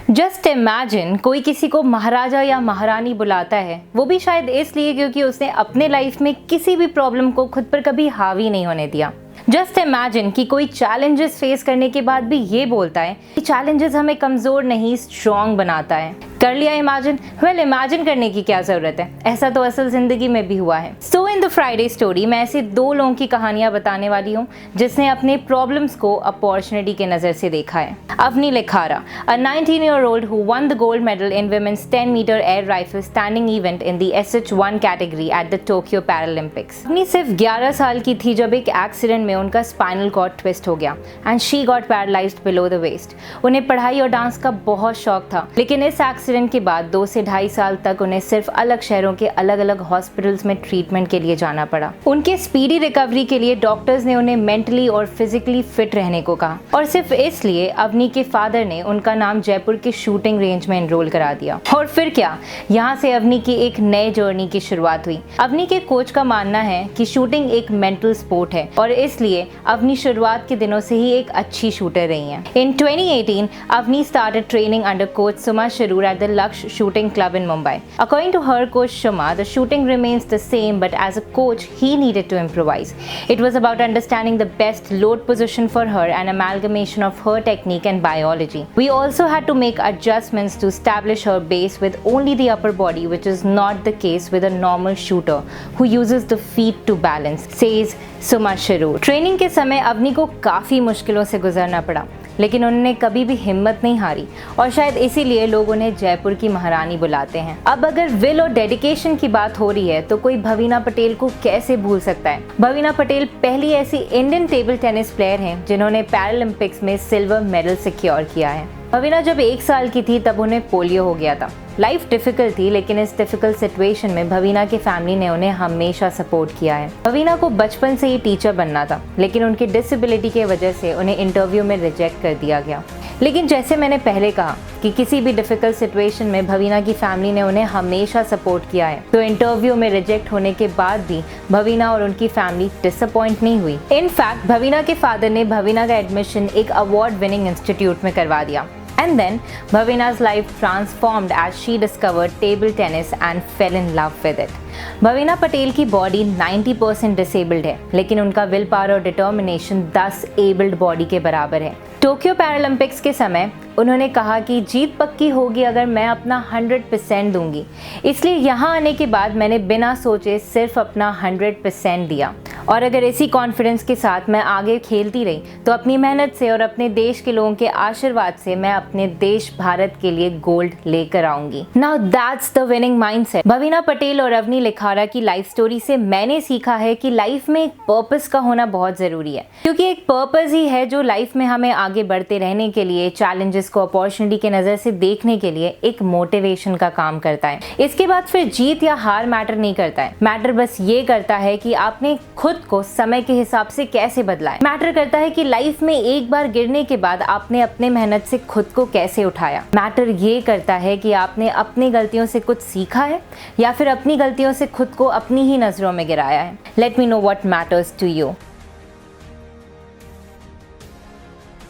Just imagine कोई किसी को महाराजा या महारानी बुलाता है, वो भी शायद इसलिए क्योंकि उसने अपने लाइफ में किसी भी प्रॉब्लम को खुद पर कभी हावी नहीं होने दिया। जस्ट इमेजिन कि कोई चैलेंजेस फेस करने के बाद भी ये बोलता है कि चैलेंजेस हमें कमज़ोर नहीं स्ट्रॉन्ग बनाता है। कर लिया इमेजिन? वेल, इमेजिन करने की क्या ज़रूरत है, ऐसा तो असल ज़िंदगी में भी हुआ है। सो इन द फ्राइडे स्टोरी मैं ऐसे दो लोगों की कहानियाँ बताने वाली हूँ जिसने अपने प्रॉब्लम्स को अपॉर्चुनिटी के नज़र से देखा है। Avani लिखारा, a 19-year-old who won the gold medal in women's 10-meter air rifle standing event in the SH1 category at the Tokyo Paralympics। Avani सिर्फ 11 साल की थी जब एक एक्सीडेंट में उनका स्पाइनल कॉर्ड ट्विस्ट हो गया and she got paralysed below the waist. उन्हें पढ़ाई और डांस का बहुत शौक था, लेकिन इस एक्सीडेंट के बाद 2 से ढाई साल तक उन्हें सिर्फ अलग शहरों के अलग अलग हॉस्पिटल्स में ट्रीटमेंट के लिए जाना पड़ा। उनके स्पीडी रिकवरी के लिए डॉक्टर्स ने उन्हें मेंटली और फिजिकली फिट रहने को कहा, और सिर्फ इसलिए अवनी के फादर ने उनका नाम जयपुर के शूटिंग रेंज में एनरोल करा दिया। और फिर क्या, यहाँ से अवनी की एक नए जर्नी की शुरुआत हुई। अवनी के कोच का मानना है कि शूटिंग एक मेंटल स्पोर्ट है और इसलिए अवनी शुरुआत के दिनों से ही एक अच्छी शूटर रही हैं। In 2018, Avni started training under coach Suma Sharur at the Laksh Shooting Club in Mumbai. According to her coach Shuma, the shooting remains the same, but as a coach, he needed to improvise. It was about understanding the best load position for her and amalgamation of her technique and biology. We also had to make adjustments to establish her base with only the upper body, which is not the case with a normal shooter who uses the feet to balance, says Suma Sharur. Training के समय अवनी को काफ़ी मुश्किलों से गुजरना पड़ा, लेकिन उन्होंने कभी भी हिम्मत नहीं हारी और शायद इसीलिए लोग उन्हें जयपुर की महारानी बुलाते हैं। अब अगर विल और डेडिकेशन की बात हो रही है तो कोई भवीना पटेल को कैसे भूल सकता है। भवीना पटेल पहली ऐसी इंडियन टेबल टेनिस प्लेयर हैं जिन्होंने पैरालंपिक्स में सिल्वर मेडल सिक्योर किया है। भवीना जब 1 साल की थी तब उन्हें पोलियो हो गया था। लाइफ डिफिकल्ट थी, लेकिन इस डिफिकल्ट सिचुएशन में भवीना की फैमिली ने उन्हें हमेशा सपोर्ट किया है। भवीना को बचपन से ही टीचर बनना था, लेकिन उनकी डिसेबिलिटी की वजह से उन्हें इंटरव्यू में रिजेक्ट कर दिया गया। लेकिन जैसे मैंने पहले कहा कि किसी भी डिफिकल्ट सिचुएशन में भवीना की फैमिली ने उन्हें हमेशा सपोर्ट किया है, तो इंटरव्यू में रिजेक्ट होने के बाद भी भवीना और उनकी फैमिली डिसअपॉइंट नहीं हुई। इनफैक्ट भवीना के फादर ने भवीना का एडमिशन एक अवार्ड विनिंग इंस्टीट्यूट में करवा दिया। And then Bhavina's life transformed as she discovered table tennis and fell in love with it. भवीना Patel की बॉडी 90% डिसेबल्ड है, लेकिन उनका विल पावर और डिटर्मिनेशन 10 एबल्ड बॉडी के बराबर है। टोक्यो पैरालंपिक्स के समय उन्होंने कहा कि जीत पक्की होगी अगर मैं अपना 100% दूंगी, इसलिए यहाँ आने के बाद मैंने बिना सोचे सिर्फ अपना 100% दिया, और अगर इसी कॉन्फिडेंस के साथ मैं आगे खेलती रही तो अपनी मेहनत से और अपने देश के लोगों के आशीर्वाद से मैं अपने देश भारत के लिए गोल्ड लेकर आऊंगी। Now that's the winning mindset. Bhavina Patel और अवनी लिखारा की लाइफ स्टोरी से मैंने सीखा है कि लाइफ में एक पर्पस का होना बहुत ज़रूरी है, क्योंकि एक पर्पस ही है जो लाइफ में हमें आगे बढ़ते रहने के लिए, चैलेंजेस को अपॉर्चुनिटी के नज़र से देखने के लिए एक मोटिवेशन का काम करता है। इसके बाद फिर जीत या हार मैटर नहीं करता है, मैटर बस ये करता है कि आपने खुद को समय के हिसाब से कैसे बदला है। मैटर करता है कि लाइफ में एक बार गिरने के बाद आपने अपने मेहनत से खुद को कैसे उठाया। मैटर ये करता है कि आपने अपनी गलतियों से कुछ सीखा है या फिर अपनी गलतियों से खुद को अपनी ही नजरों में गिराया है। Let me know what matters to you.